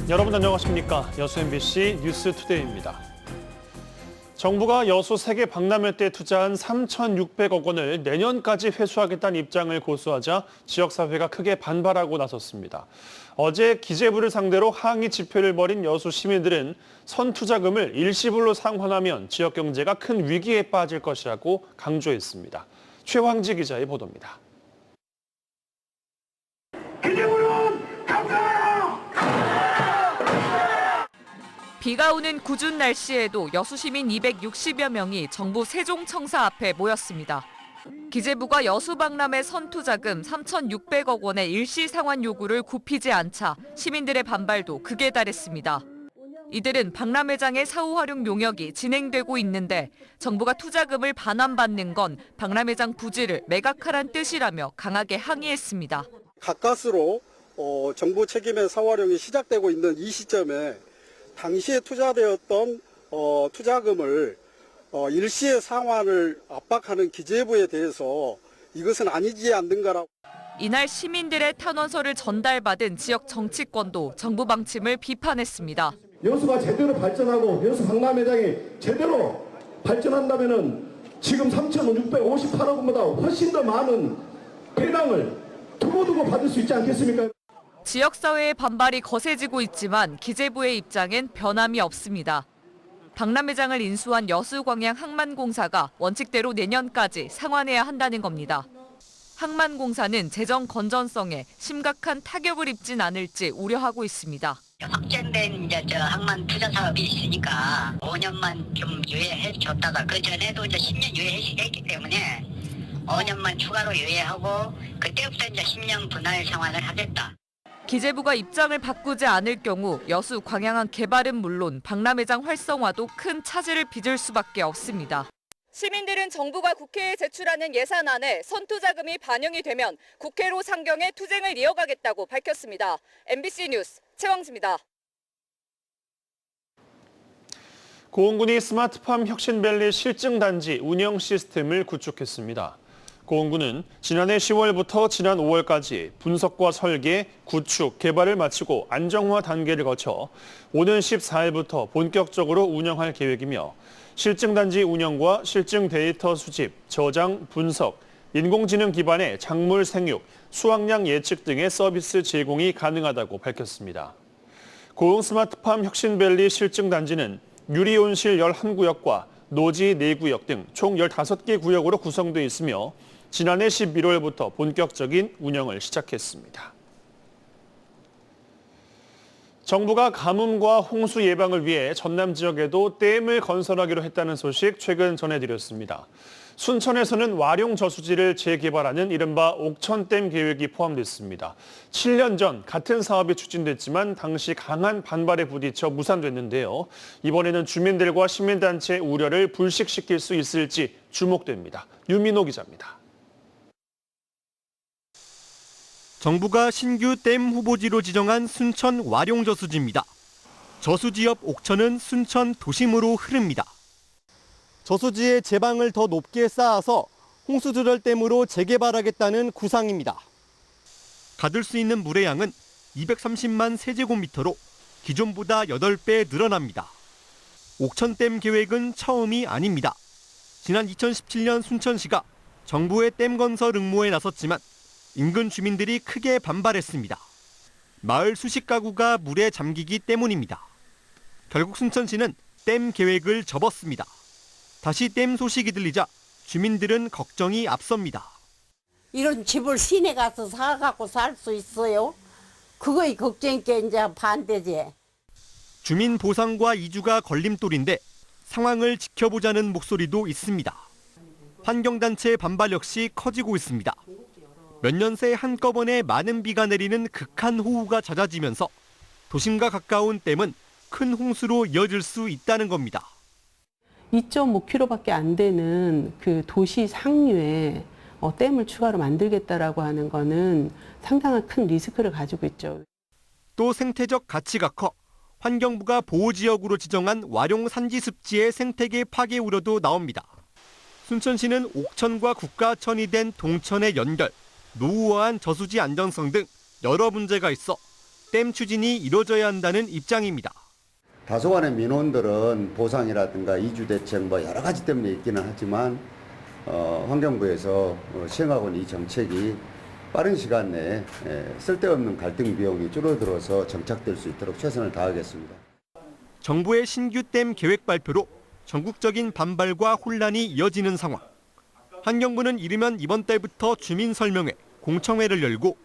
여러분 안녕하십니까? 여수 MBC 뉴스투데이입니다. 정부가 여수 세계 박람회 때 투자한 3,600억 원을 내년까지 회수하겠다는 입장을 고수하자 지역사회가 크게 반발하고 나섰습니다. 어제 기재부를 상대로 항의 집회를 벌인 여수 시민들은 선투자금을 일시불로 상환하면 지역 경제가 큰 위기에 빠질 것이라고 강조했습니다. 최황지 기자의 보도입니다. 기재부는 감사해라! 비가 오는 궂은 날씨에도 여수 시민 260여 명이 정부 세종청사 앞에 모였습니다. 기재부가 여수 박람회 선투자금 3,600억 원의 일시 상환 요구를 굽히지 않자 시민들의 반발도 극에 달했습니다. 이들은 박람회장의 사후 활용 용역이 진행되고 있는데 정부가 투자금을 반환받는 건 박람회장 부지를 매각하란 뜻이라며 강하게 항의했습니다. 가까스로 정부 책임의 사후 활용이 시작되고 있는 이 시점에 당시에 투자되었던 투자금을 일시의 상환을 압박하는 기재부에 대해서 이것은 아니지 않는가라고. 이날 시민들의 탄원서를 전달받은 지역 정치권도 정부 방침을 비판했습니다. 여수가 제대로 발전하고 여수 박람회장이 제대로 발전한다면 지금 3,658억 원보다 훨씬 더 많은 배당을 두고두고 받을 수 있지 않겠습니까? 지역사회의 반발이 거세지고 있지만 기재부의 입장엔 변함이 없습니다. 박람회장을 인수한 여수광양항만공사가 원칙대로 내년까지 상환해야 한다는 겁니다. 항만공사는 재정 건전성에 심각한 타격을 입진 않을지 우려하고 있습니다. 확정된 항만 투자 사업이 있으니까 5년만 좀 유예해 줬다가 그 전에도 10년 유예했기 때문에 5년만 추가로 유예하고 그때부터 10년 분할 상환을 하겠다. 기재부가 입장을 바꾸지 않을 경우 여수 광양항 개발은 물론 박람회장 활성화도 큰 차질을 빚을 수밖에 없습니다. 시민들은 정부가 국회에 제출하는 예산안에 선투자금이 반영이 되면 국회로 상경해 투쟁을 이어가겠다고 밝혔습니다. MBC 뉴스 최황지입니다. 고흥군이 스마트팜 혁신밸리 실증단지 운영 시스템을 구축했습니다. 고흥군은 지난해 10월부터 지난 5월까지 분석과 설계, 구축, 개발을 마치고 안정화 단계를 거쳐 오는 14일부터 본격적으로 운영할 계획이며 실증단지 운영과 실증 데이터 수집, 저장, 분석, 인공지능 기반의 작물 생육, 수확량 예측 등의 서비스 제공이 가능하다고 밝혔습니다. 고흥 스마트팜 혁신밸리 실증단지는 유리온실 11구역과 노지 4구역 등 총 15개 구역으로 구성되어 있으며 지난해 11월부터 본격적인 운영을 시작했습니다. 정부가 가뭄과 홍수 예방을 위해 전남 지역에도 댐을 건설하기로 했다는 소식 최근 전해드렸습니다. 순천에서는 와룡 저수지를 재개발하는 이른바 옥천댐 계획이 포함됐습니다. 7년 전 같은 사업이 추진됐지만 당시 강한 반발에 부딪혀 무산됐는데요. 이번에는 주민들과 시민단체의 우려를 불식시킬 수 있을지 주목됩니다. 유민호 기자입니다. 정부가 신규 댐 후보지로 지정한 순천 와룡저수지입니다. 저수지 옆 옥천은 순천 도심으로 흐릅니다. 저수지의 제방을 더 높게 쌓아서 홍수조절댐으로 재개발하겠다는 구상입니다. 가둘 수 있는 물의 양은 230만 세제곱미터로 기존보다 8배 늘어납니다. 옥천댐 계획은 처음이 아닙니다. 지난 2017년 순천시가 정부의 댐 건설 응모에 나섰지만 인근 주민들이 크게 반발했습니다. 마을 수십 가구가 물에 잠기기 때문입니다. 결국 순천시는 댐 계획을 접었습니다. 다시 댐 소식이 들리자 주민들은 걱정이 앞섭니다. 이런 집을 시내 가서 사갖고 살 수 있어요? 그거이 걱정이니까 이제 반대지. 주민 보상과 이주가 걸림돌인데 상황을 지켜보자는 목소리도 있습니다. 환경단체의 반발 역시 커지고 있습니다. 몇 년 새 한꺼번에 많은 비가 내리는 극한 호우가 잦아지면서 도심과 가까운 댐은 큰 홍수로 이어질 수 있다는 겁니다. 2.5km밖에 안 되는 그 도시 상류에 댐을 추가로 만들겠다라고 하는 거는 상당한 큰 리스크를 가지고 있죠. 또 생태적 가치가 커 환경부가 보호지역으로 지정한 와룡 산지습지의 생태계 파괴 우려도 나옵니다. 순천시는 옥천과 국가천이 된 동천의 연결, 노후화한 저수지 안전성 등 여러 문제가 있어 댐 추진이 이뤄져야 한다는 입장입니다. 다소간의 민원들은 보상이라든가 이주대책 뭐 여러 가지 때문에 있기는 하지만 환경부에서 시행하고 있는 이 정책이 빠른 시간 내에 쓸데없는 갈등 비용이 줄어들어서 정착될 수 있도록 최선을 다하겠습니다. 정부의 신규 댐 계획 발표로 전국적인 반발과 혼란이 이어지는 상황. 환경부는 이르면 이번 달부터 주민 설명회, 공청회를 열고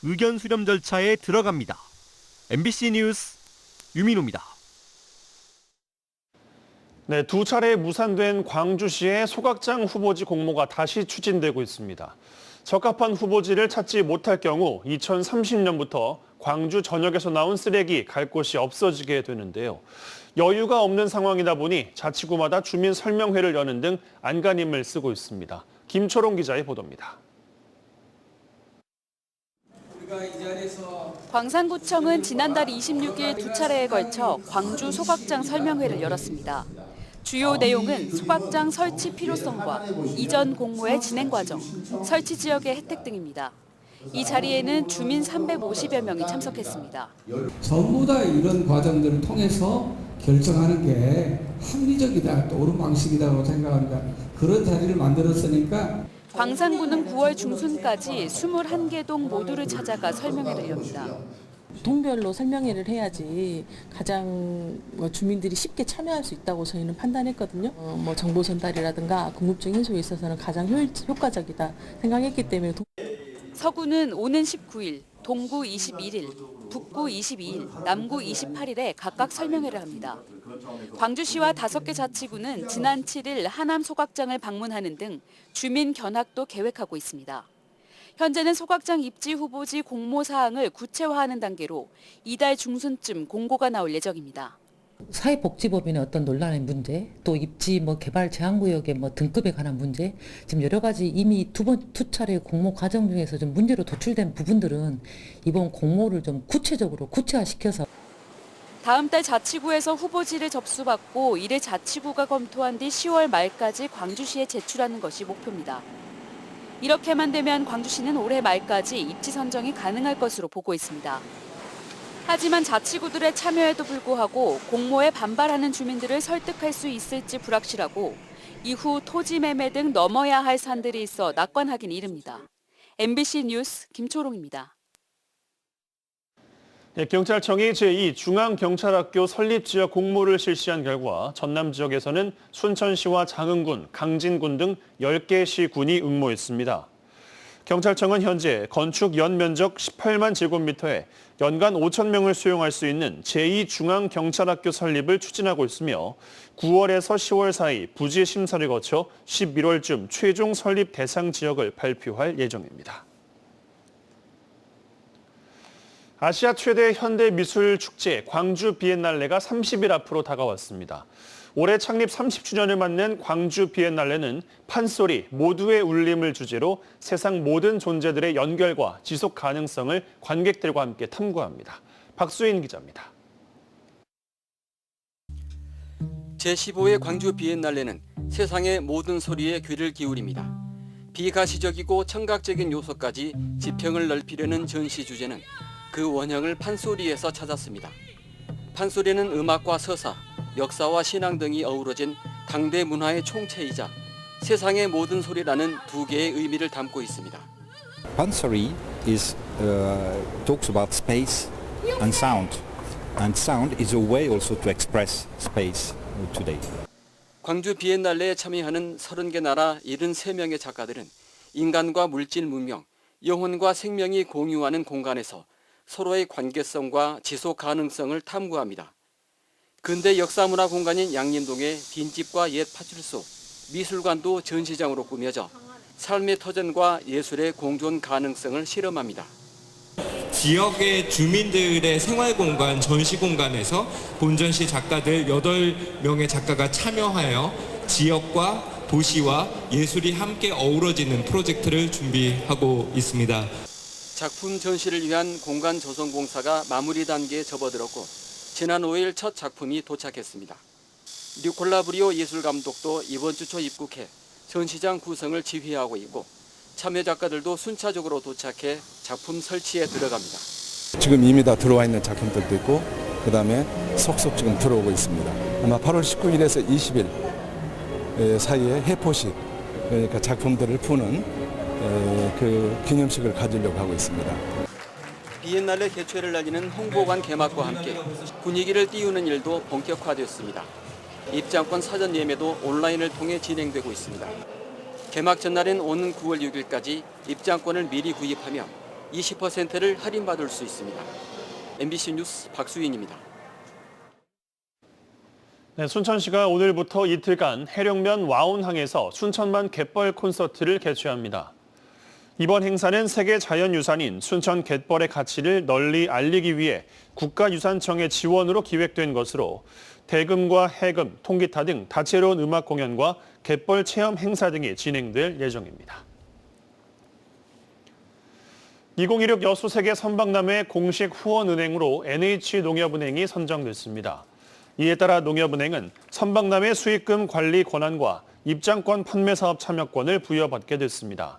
의견 수렴 절차에 들어갑니다. MBC 뉴스 유민호입니다. 네, 두 차례 무산된 광주시의 소각장 후보지 공모가 다시 추진되고 있습니다. 적합한 후보지를 찾지 못할 경우 2030년부터 광주 전역에서 나온 쓰레기 갈 곳이 없어지게 되는데요. 여유가 없는 상황이다 보니 자치구마다 주민 설명회를 여는 등 안간힘을 쓰고 있습니다. 김초롱 기자의 보도입니다. 광산구청은 지난달 26일 두 차례에 걸쳐 광주 소각장 설명회를 열었습니다. 주요 내용은 소각장 설치 필요성과 이전 공모의 진행 과정, 설치 지역의 혜택 등입니다. 이 자리에는 주민 350여 명이 참석했습니다. 전부 다 이런 과정들을 통해서 결정하는 게 합리적이다, 또 옳은 방식이라고 생각합니다. 그런 자리를 만들었으니까 광산구는 9월 중순까지 21개 동 모두를 찾아가 설명회를 엽니다. 동별로 설명회를 해야지 가장 주민들이 쉽게 참여할 수 있다고 저희는 판단했거든요. 정보 전달이라든가 궁금증 해소에 있어서는 가장 효과적이다 생각했기 때문에 서구는 오는 19일, 동구 21일, 북구 22일, 남구 28일에 각각 설명회를 합니다. 광주시와 5개 자치구는 지난 7일 하남 소각장을 방문하는 등 주민 견학도 계획하고 있습니다. 현재는 소각장 입지 후보지 공모 사항을 구체화하는 단계로 이달 중순쯤 공고가 나올 예정입니다. 사회복지법인의 어떤 논란의 문제, 또 입지 개발 제한구역의 등급에 관한 문제, 지금 여러 가지 이미 두 차례 공모 과정 중에서 좀 문제로 도출된 부분들은 이번 공모를 좀 구체적으로 구체화시켜서 다음 달 자치구에서 후보지를 접수받고 이를 자치구가 검토한 뒤 10월 말까지 광주시에 제출하는 것이 목표입니다. 이렇게만 되면 광주시는 올해 말까지 입지 선정이 가능할 것으로 보고 있습니다. 하지만 자치구들의 참여에도 불구하고 공모에 반발하는 주민들을 설득할 수 있을지 불확실하고 이후 토지 매매 등 넘어야 할 산들이 있어 낙관하긴 이릅니다. MBC 뉴스 김초롱입니다. 네, 경찰청이 제2중앙경찰학교 설립지역 공모를 실시한 결과 전남 지역에서는 순천시와 장흥군, 강진군 등 10개 시군이 응모했습니다. 경찰청은 현재 건축 연면적 18만 제곱미터에 연간 5천 명을 수용할 수 있는 제2중앙경찰학교 설립을 추진하고 있으며 9월에서 10월 사이 부지 심사를 거쳐 11월쯤 최종 설립 대상 지역을 발표할 예정입니다. 아시아 최대 현대미술 축제 광주 비엔날레가 30일 앞으로 다가왔습니다. 올해 창립 30주년을 맞는 광주 비엔날레는 판소리, 모두의 울림을 주제로 세상 모든 존재들의 연결과 지속 가능성을 관객들과 함께 탐구합니다. 박수인 기자입니다. 제15회 광주 비엔날레는 세상의 모든 소리에 귀를 기울입니다. 비가시적이고 청각적인 요소까지 지평을 넓히려는 전시 주제는 그 원형을 판소리에서 찾았습니다. 판소리는 음악과 서사, 역사와 신앙 등이 어우러진 당대 문화의 총체이자 세상의 모든 소리라는 두 개의 의미를 담고 있습니다. Pansori talks about space and sound is a way also to express space today. 광주 비엔날레에 참여하는 30개 나라 73명의 작가들은 인간과 물질 문명, 영혼과 생명이 공유하는 공간에서 서로의 관계성과 지속 가능성을 탐구합니다. 근대 역사문화 공간인 양림동의 빈집과 옛 파출소, 미술관도 전시장으로 꾸며져 삶의 터전과 예술의 공존 가능성을 실험합니다. 지역의 주민들의 생활공간, 전시공간에서 본전시 작가들 8명의 작가가 참여하여 지역과 도시와 예술이 함께 어우러지는 프로젝트를 준비하고 있습니다. 작품 전시를 위한 공간 조성 공사가 마무리 단계에 접어들었고 지난 5일 첫 작품이 도착했습니다. 니콜라 브리오 예술감독도 이번 주 초 입국해 전시장 구성을 지휘하고 있고 참여 작가들도 순차적으로 도착해 작품 설치에 들어갑니다. 지금 이미 다 들어와 있는 작품들도 있고 그다음에 속속 지금 들어오고 있습니다. 아마 8월 19일에서 20일 사이에 해포식, 그러니까 작품들을 푸는 그 기념식을 가지려고 하고 있습니다. 비엔날레 개최를 알리는 홍보관 개막과 함께 분위기를 띄우는 일도 본격화됐습니다. 입장권 사전 예매도 온라인을 통해 진행되고 있습니다. 개막 전날인 오는 9월 6일까지 입장권을 미리 구입하면 20%를 할인받을 수 있습니다. MBC 뉴스 박수인입니다. 네, 순천시가 오늘부터 이틀간 해령면 와운항에서 순천만 갯벌 콘서트를 개최합니다. 이번 행사는 세계 자연유산인 순천 갯벌의 가치를 널리 알리기 위해 국가유산청의 지원으로 기획된 것으로 대금과 해금, 통기타 등 다채로운 음악 공연과 갯벌 체험 행사 등이 진행될 예정입니다. 2016 여수세계 선박람회 공식 후원은행으로 NH농협은행이 선정됐습니다. 이에 따라 농협은행은 선박람회 수익금 관리 권한과 입장권 판매 사업 참여권을 부여받게 됐습니다.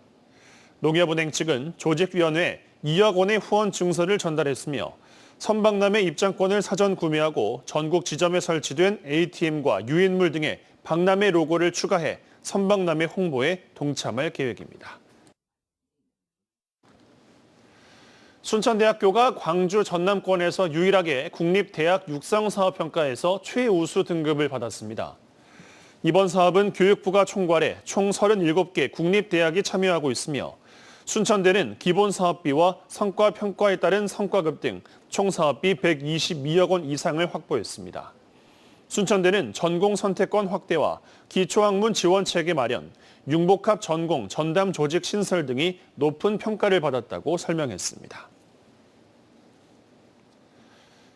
농협은행 측은 조직위원회에 2억 원의 후원 증서를 전달했으며 선박람회 입장권을 사전 구매하고 전국 지점에 설치된 ATM과 유인물 등의 박람회 로고를 추가해 선박람회 홍보에 동참할 계획입니다. 순천대학교가 광주 전남권에서 유일하게 국립대학 육성사업평가에서 최우수 등급을 받았습니다. 이번 사업은 교육부가 총괄해 총 37개 국립대학이 참여하고 있으며 순천대는 기본사업비와 성과평가에 따른 성과급 등 총 사업비 122억 원 이상을 확보했습니다. 순천대는 전공 선택권 확대와 기초학문 지원체계 마련, 융복합 전공, 전담 조직 신설 등이 높은 평가를 받았다고 설명했습니다.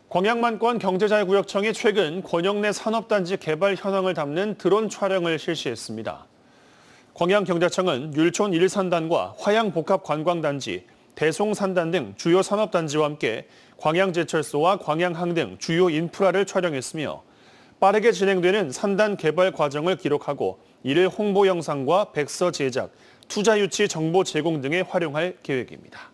광양만권 경제자유구역청이 최근 권영내 산업단지 개발 현황을 담는 드론 촬영을 실시했습니다. 광양경제청은 율촌 1산단과 화양복합관광단지, 대송산단 등 주요 산업단지와 함께 광양제철소와 광양항 등 주요 인프라를 촬영했으며 빠르게 진행되는 산단 개발 과정을 기록하고 이를 홍보 영상과 백서 제작, 투자 유치 정보 제공 등에 활용할 계획입니다.